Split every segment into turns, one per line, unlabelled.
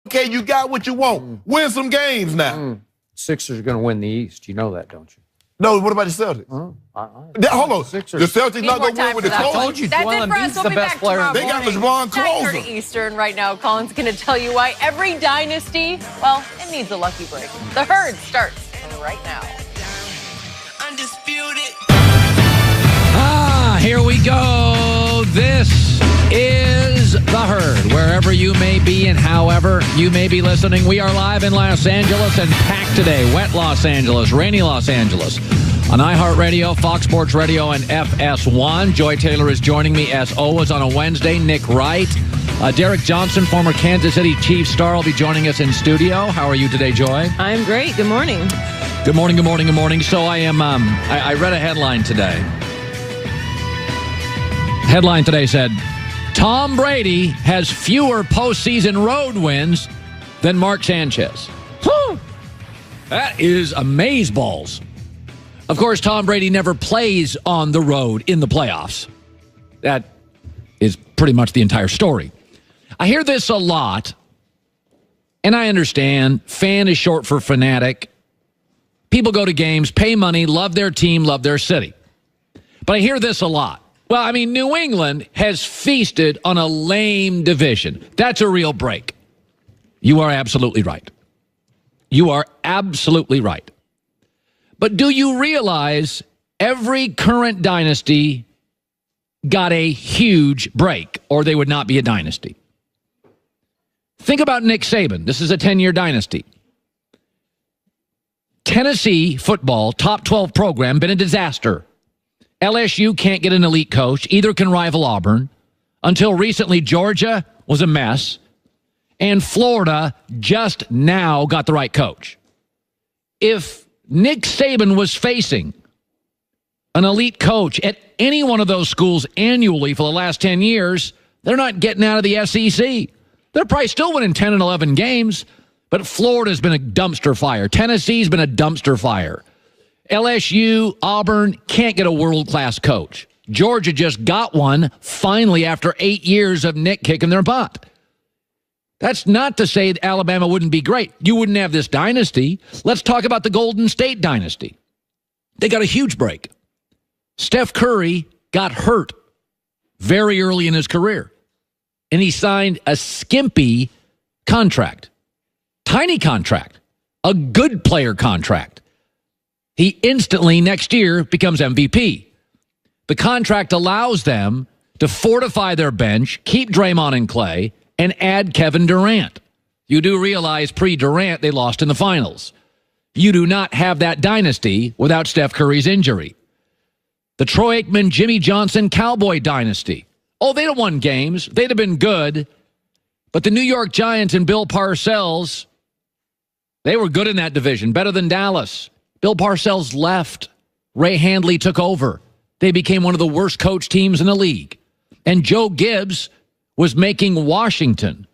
Okay, you got what you want. Win some games now.
Sixers are going to win the East. You know that, don't you?
No, what about the Celtics?
Hold on.
The Celtics not going to win with the
I
closer.
told you,
That's
Joel
it for us.
Embiid's
We'll
the
be
best
back
player.
tomorrow
They got
morning.
LeBron closer.
9:30 Eastern right now. Colin's going to tell you why every dynasty, well, it needs a lucky break. The Herd starts right now.
Undisputed.
Here we go. This is The Herd. Wherever you may be and however you may be listening, we are live in Los Angeles and packed today. Wet Los Angeles, rainy Los Angeles. On iHeartRadio, Fox Sports Radio, and FS1. Joy Taylor is joining me as always on a Wednesday. Nick Wright. Derek Johnson, former Kansas City Chiefs star, will be joining us in studio. How are you today, Joy?
I'm great. Good morning.
Good morning, good morning, good morning. So I read a headline today. Headline today said, Tom Brady has fewer postseason road wins than Mark Sanchez. Whew. That is amazeballs. Of course, Tom Brady never plays on the road in the playoffs. That is pretty much the entire story. I hear this a lot, and I understand. Fan is short for fanatic. People go to games, pay money, love their team, love their city. But I hear this a lot. Well, I mean, New England has feasted on a lame division. That's a real break. You are absolutely right. You are absolutely right. But do you realize every current dynasty got a huge break, or they would not be a dynasty? Think about Nick Saban. This is a 10-year dynasty. Tennessee football, top 12 program, been a disaster. LSU can't get an elite coach. Either can rival Auburn. Until recently, Georgia was a mess. And Florida just now got the right coach. If Nick Saban was facing an elite coach at any one of those schools annually for the last 10 years, they're not getting out of the SEC. They're probably still winning 10 and 11 games, but Florida's been a dumpster fire. Tennessee's been a dumpster fire. LSU, Auburn can't get a world-class coach. Georgia just got one, finally, after 8 years of Nick kicking their butt. That's not to say that Alabama wouldn't be great. You wouldn't have this dynasty. Let's talk about the Golden State dynasty. They got a huge break. Steph Curry got hurt very early in his career, and he signed a skimpy contract. Tiny contract. A good player contract. He instantly, next year, becomes MVP. The contract allows them to fortify their bench, keep Draymond and Clay, and add Kevin Durant. You do realize pre-Durant, they lost in the finals. You do not have that dynasty without Steph Curry's injury. The Troy Aikman, Jimmy Johnson Cowboy dynasty. Oh, they'd have won games. They'd have been good. But the New York Giants and Bill Parcells, they were good in that division, better than Dallas. Bill Parcells left. Ray Handley took over. They became one of the worst coach teams in the league. And Joe Gibbs was making Washington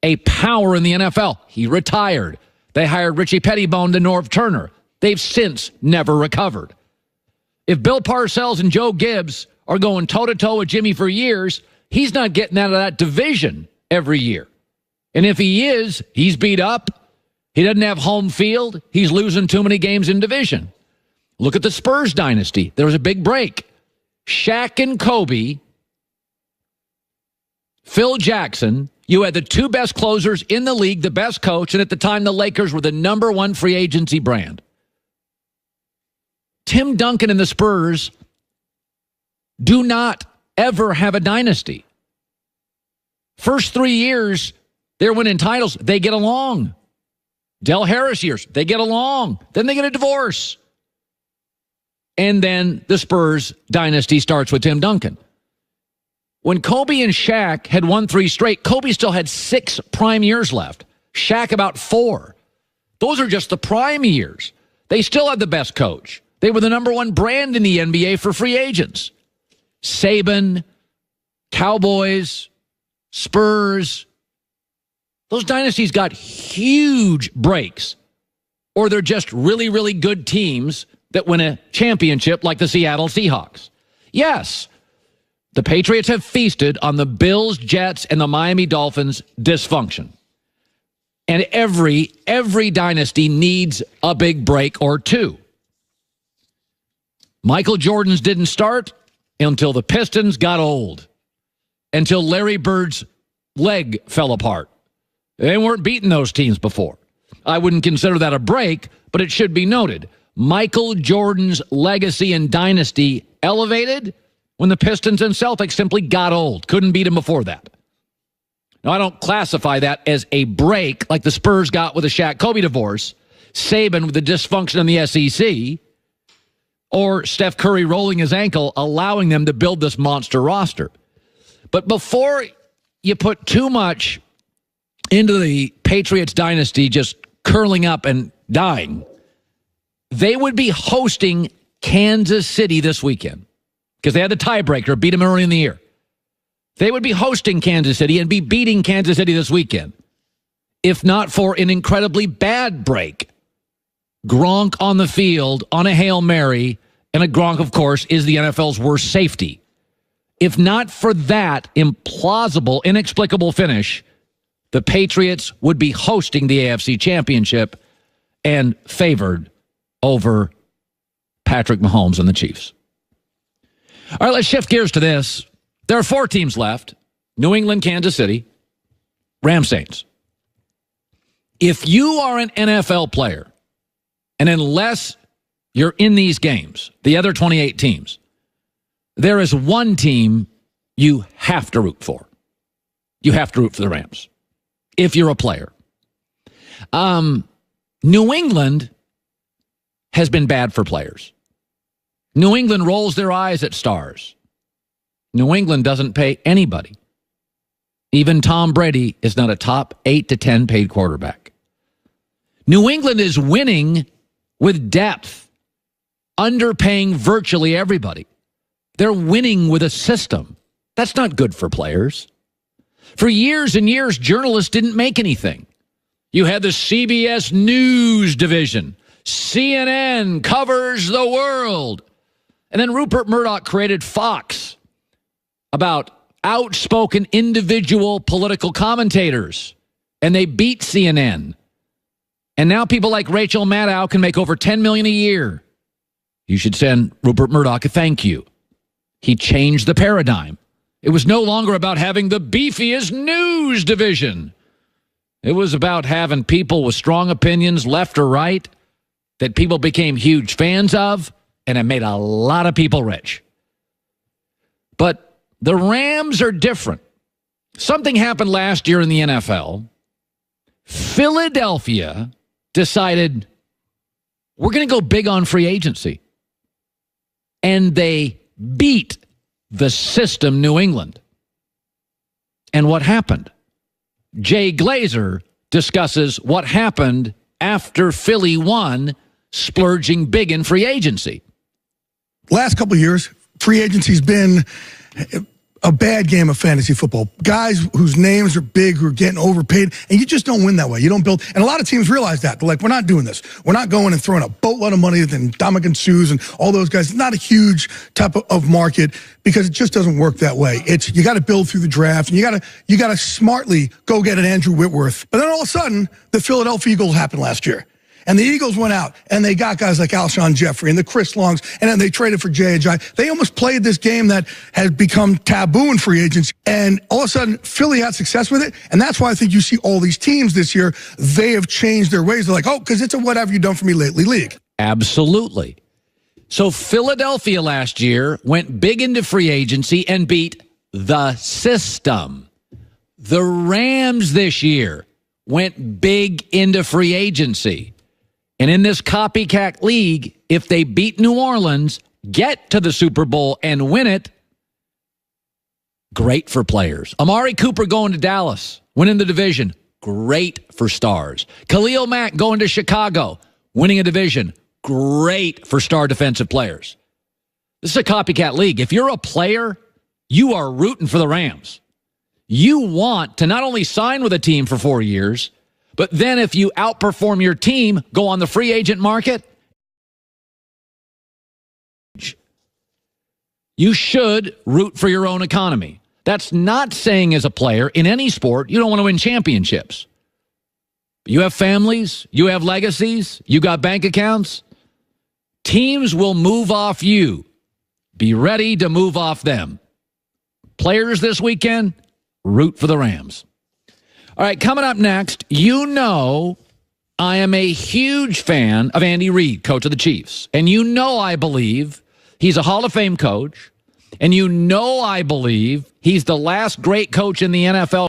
a power in the NFL. He retired. They hired Richie Pettibone to Norv Turner. They've since never recovered. If Bill Parcells and Joe Gibbs are going toe-to-toe with Jimmy for years, he's not getting out of that division every year. And if he is, he's beat up. He doesn't have home field. He's losing too many games in division. Look at the Spurs dynasty. There was a big break. Shaq and Kobe, Phil Jackson, you had the two best closers in the league, the best coach, and at the time the Lakers were the #1 free agency brand. Tim Duncan and the Spurs do not ever have a dynasty. First 3 years, they're winning titles. They get along. Del Harris years, they get along. Then they get a divorce. And then the Spurs dynasty starts with Tim Duncan. When Kobe and Shaq had won 3 straight, Kobe still had 6 prime years left. Shaq about 4. Those are just the prime years. They still had the best coach. They were the #1 brand in the NBA for free agents. Saban, Cowboys, Spurs. Those dynasties got huge breaks. Or they're just really, really good teams that win a championship like the Seattle Seahawks. Yes, the Patriots have feasted on the Bills, Jets, and the Miami Dolphins' dysfunction. And every dynasty needs a big break or two. Michael Jordan's didn't start until the Pistons got old, until Larry Bird's leg fell apart. They weren't beating those teams before. I wouldn't consider that a break, but it should be noted. Michael Jordan's legacy and dynasty elevated when the Pistons and Celtics simply got old. Couldn't beat him before that. Now, I don't classify that as a break like the Spurs got with the Shaq-Kobe divorce, Saban with the dysfunction in the SEC, or Steph Curry rolling his ankle, allowing them to build this monster roster. But before you put too much into the Patriots dynasty just curling up and dying, they would be hosting Kansas City this weekend because they had the tiebreaker, beat them early in the year. They would be hosting Kansas City and be beating Kansas City this weekend, if not for an incredibly bad break. Gronk on the field on a Hail Mary, and a Gronk, of course, is the NFL's worst safety. If not for that implausible, inexplicable finish, the Patriots would be hosting the AFC Championship and favored over Patrick Mahomes and the Chiefs. All right, let's shift gears to this. There are 4 teams left: New England, Kansas City, Rams, Saints. If you are an NFL player, and unless you're in these games, the other 28 teams, there is one team you have to root for. You have to root for the Rams if you're a player. New England has been bad for players. New England rolls their eyes at stars. New England doesn't pay anybody. Even Tom Brady is not a top 8 to 10 paid quarterback. New England is winning with depth, underpaying virtually everybody. They're winning with a system. That's not good for players. For years and years, journalists didn't make anything. You had the CBS News division. CNN covers the world. And then Rupert Murdoch created Fox about outspoken individual political commentators. And they beat CNN. And now people like Rachel Maddow can make over $10 million a year. You should send Rupert Murdoch a thank you. He changed the paradigm. It was no longer about having the beefiest news division. It was about having people with strong opinions, left or right, that people became huge fans of, and it made a lot of people rich. But the Rams are different. Something happened last year in the NFL. Philadelphia decided, we're going to go big on free agency. And they beat the system, New England. And what happened? Jay Glazer discusses what happened after Philly won, splurging big in free agency.
Last couple of years, free agency's been a bad game of fantasy football. Guys whose names are big, who are getting overpaid, and you just don't win that way. You don't build, and a lot of teams realize that. They're like, we're not doing this. We're not going and throwing a boatload of money at Ndamukong Suhs and all those guys. It's not a huge type of market because it just doesn't work that way. It's, you got to build through the draft, and you got to smartly go get an Andrew Whitworth. But then all of a sudden, the Philadelphia Eagles happened last year. And the Eagles went out, and they got guys like Alshon Jeffrey and the Chris Longs, and then they traded for J.J. They almost played this game that has become taboo in free agency, and all of a sudden, Philly had success with it, and that's why I think you see all these teams this year, they have changed their ways. They're like, oh, because it's a what have you done for me lately league.
Absolutely. So Philadelphia last year went big into free agency and beat the system. The Rams this year went big into free agency. And in this copycat league, if they beat New Orleans, get to the Super Bowl and win it, great for players. Amari Cooper going to Dallas, winning the division, great for stars. Khalil Mack going to Chicago, winning a division, great for star defensive players. This is a copycat league. If you're a player, you are rooting for the Rams. You want to not only sign with a team for 4 years, but then if you outperform your team, go on the free agent market, you should root for your own economy. That's not saying as a player in any sport, you don't want to win championships. You have families, you have legacies, you got bank accounts. Teams will move off you. Be ready to move off them. Players this weekend, root for the Rams. All right, coming up next, you know I am a huge fan of Andy Reid, coach of the Chiefs. And you know I believe he's a Hall of Fame coach. And you know I believe he's the last great coach in the NFL.